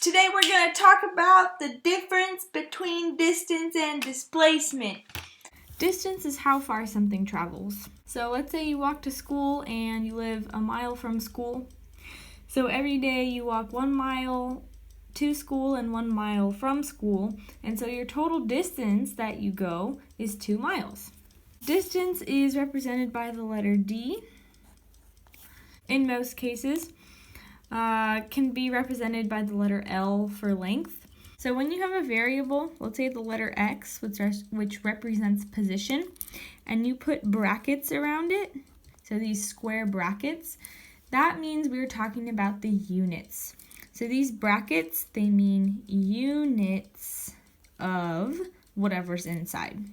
Today we're going to talk about the difference between distance and displacement. Distance is how far something travels. So let's say you walk to school and you live a mile from school. So every day you walk 1 mile to school and 1 mile from school. And so your total distance that you go is 2 miles. Distance is represented by the letter D. In most cases, can be represented by the letter L for length. So when you have a variable, let's say the letter X, which represents position, and you put brackets around it, so these square brackets, that means we're talking about the units. So these brackets, they mean units of whatever's inside.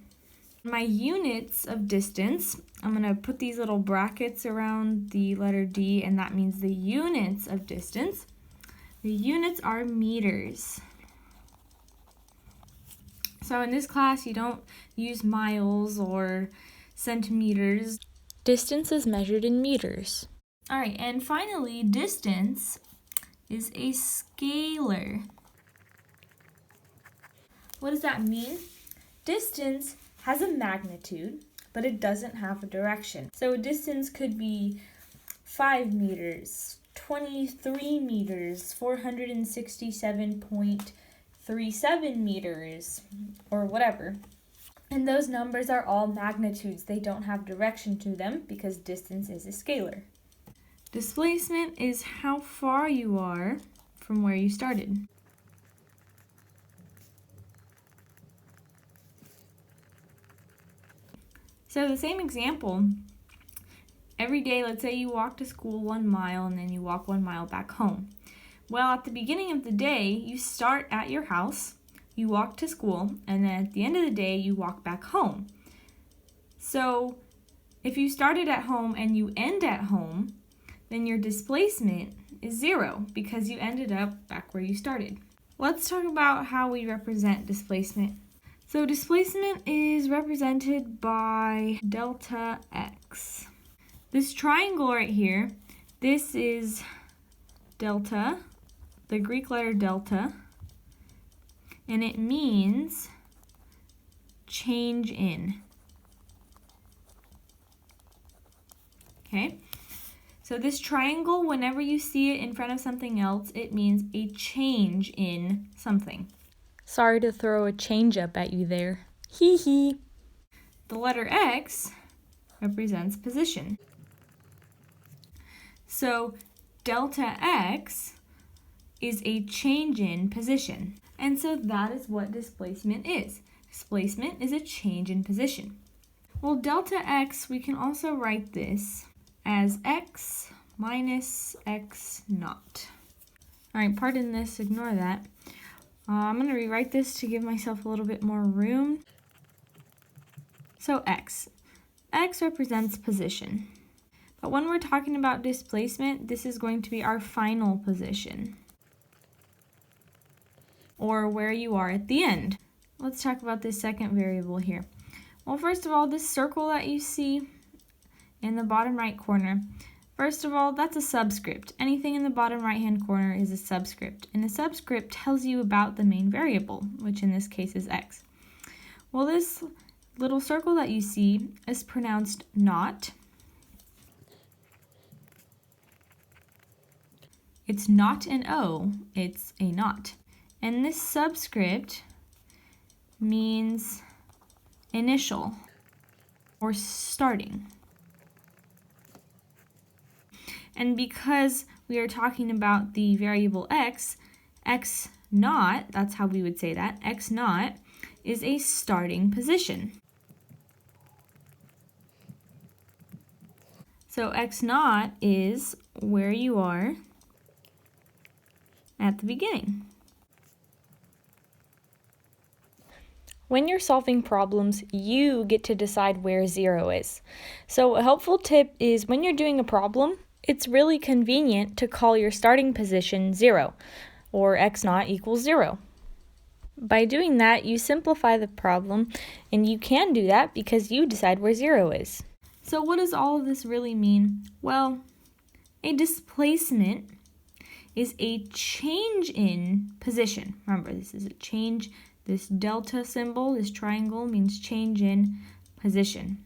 My units of distance, I'm going to put these little brackets around the letter D, and that means the units of distance. The units are meters. So in this class, you don't use miles or centimeters. Distance is measured in meters. All right, and finally, distance is a scalar. What does that mean? Distance has a magnitude, but it doesn't have a direction. So a distance could be 5 meters, 23 meters, 467.37 meters, or whatever. And those numbers are all magnitudes. They don't have direction to them because distance is a scalar. Displacement is how far you are from where you started. So the same example, every day, let's say you walk to school 1 mile and then you walk 1 mile back home. Well, at the beginning of the day, you start at your house, you walk to school, and then at the end of the day, you walk back home. So if you started at home and you end at home, then your displacement is 0 because you ended up back where you started. Let's talk about how we represent displacement. So displacement is represented by delta x. This triangle right here, this is delta, the Greek letter delta, and it means change in. Okay? So this triangle, whenever you see it in front of something else, it means a change in something. Sorry to throw a change up at you there. Hee hee. The letter X represents position. So delta X is a change in position. And so that is what displacement is. Displacement is a change in position. Well, delta X, we can also write this as X minus X naught. All right, pardon this, ignore that. I'm going to rewrite this to give myself a little bit more room. So X. X represents position. But when we're talking about displacement, this is going to be our final position, or where you are at the end. Let's talk about this second variable here. Well, first of all, this circle that you see in the bottom right corner, first of all, that's a subscript. Anything in the bottom right-hand corner is a subscript. And a subscript tells you about the main variable, which in this case is x. Well, this little circle that you see is pronounced not. It's not an O, it's a not. And this subscript means initial or starting. And because we are talking about the variable x, x naught, that's how we would say that, x naught is a starting position. So x naught is where you are at the beginning. When you're solving problems, you get to decide where 0 is. So a helpful tip is when you're doing a problem, it's really convenient to call your starting position 0, or x naught equals 0. By doing that, you simplify the problem, and you can do that because you decide where 0 is. So what does all of this really mean? Well, a displacement is a change in position. Remember, this is a change. This delta symbol, this triangle, means change in position.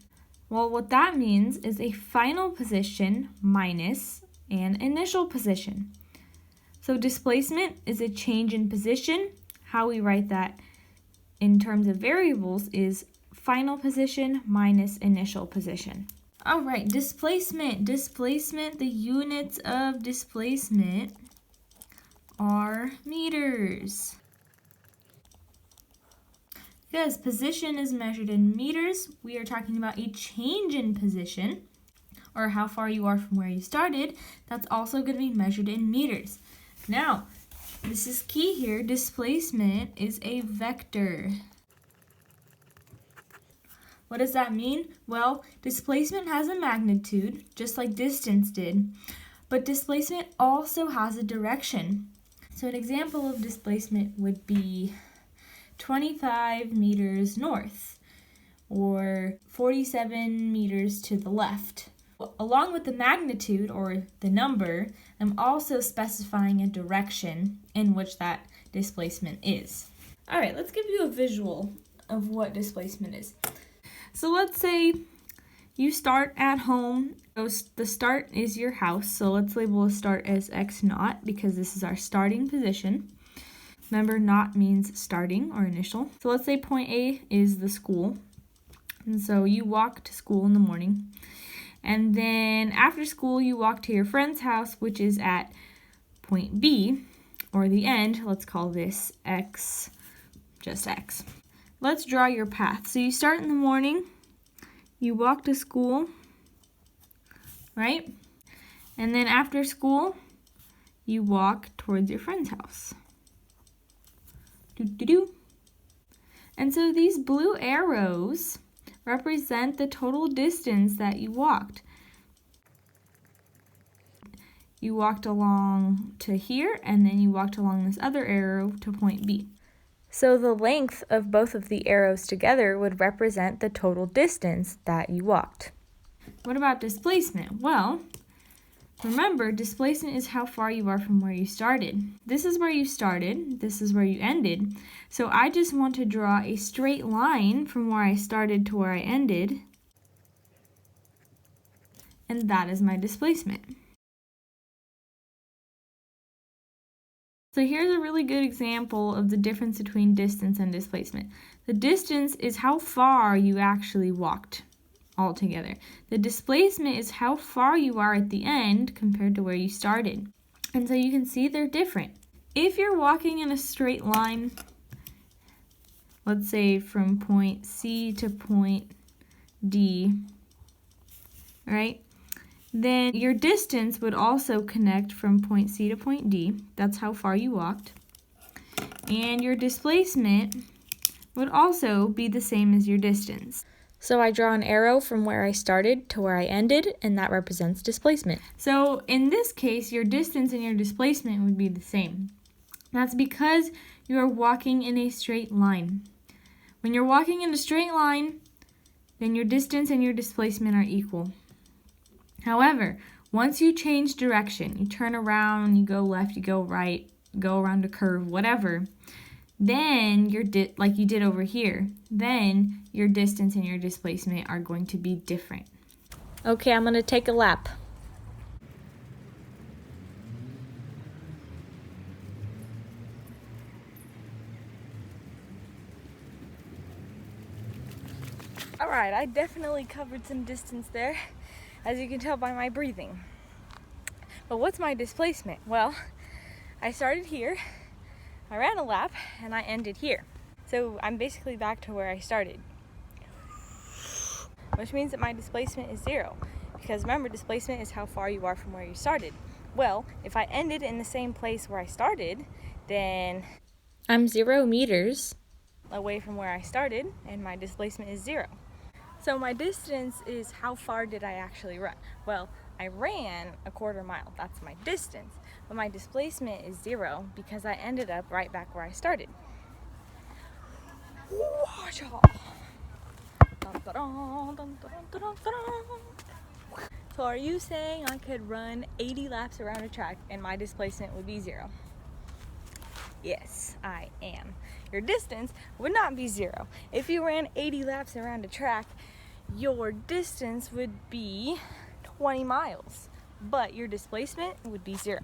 Well, what that means is a final position minus an initial position. So displacement is a change in position. How we write that in terms of variables is final position minus initial position. All right, displacement. Displacement, the units of displacement are meters. Because position is measured in meters, we are talking about a change in position, or how far you are from where you started. That's also going to be measured in meters. Now, this is key here. Displacement is a vector. What does that mean? Well, displacement has a magnitude, just like distance did, but displacement also has a direction. So an example of displacement would be 25 meters north, or 47 meters to the left. Along with the magnitude, or the number, I'm also specifying a direction in which that displacement is. All right, let's give you a visual of what displacement is. So let's say you start at home. The start is your house, so let's label a start as x naught because this is our starting position. Remember, naught means starting or initial. So let's say point A is the school. And so you walk to school in the morning. And then after school, you walk to your friend's house, which is at point B, or the end. Let's call this x, just x. Let's draw your path. So you start in the morning, you walk to school, right? And then after school, you walk towards your friend's house. And so these blue arrows represent the total distance that you walked. You walked along to here, and then you walked along this other arrow to point B. So the length of both of the arrows together would represent the total distance that you walked. What about displacement? Well, remember, displacement is how far you are from where you started. This is where you started, this is where you ended. So I just want to draw a straight line from where I started to where I ended. And that is my displacement. So here's a really good example of the difference between distance and displacement. The distance is how far you actually walked altogether. The displacement is how far you are at the end compared to where you started. And so you can see they're different. If you're walking in a straight line, let's say from point C to point D, right? Then your distance would also connect from point C to point D. That's how far you walked. And your displacement would also be the same as your distance. So I draw an arrow from where I started to where I ended, and that represents displacement. So in this case, your distance and your displacement would be the same. That's because you are walking in a straight line. When you're walking in a straight line, then your distance and your displacement are equal. However, once you change direction, you turn around, you go left, you go right, go around a curve, whatever, then like you did over here, then your distance and your displacement are going to be different. Okay, I'm going to take a lap. All right, I definitely covered some distance there, as you can tell by my breathing. But what's my displacement? Well, I started here, I ran a lap, and I ended here. So I'm basically back to where I started, which means that my displacement is 0. Because remember, displacement is how far you are from where you started. Well, if I ended in the same place where I started, then I'm 0 meters away from where I started, and my displacement is 0. So my distance is how far did I actually run? Well, I ran a quarter mile, that's my distance, but my displacement is 0 because I ended up right back where I started. So So are you saying I could run 80 laps around a track and my displacement would be 0? Yes, I am. Your distance would not be 0. If you ran 80 laps around a track, your distance would be 20 miles, but your displacement would be 0.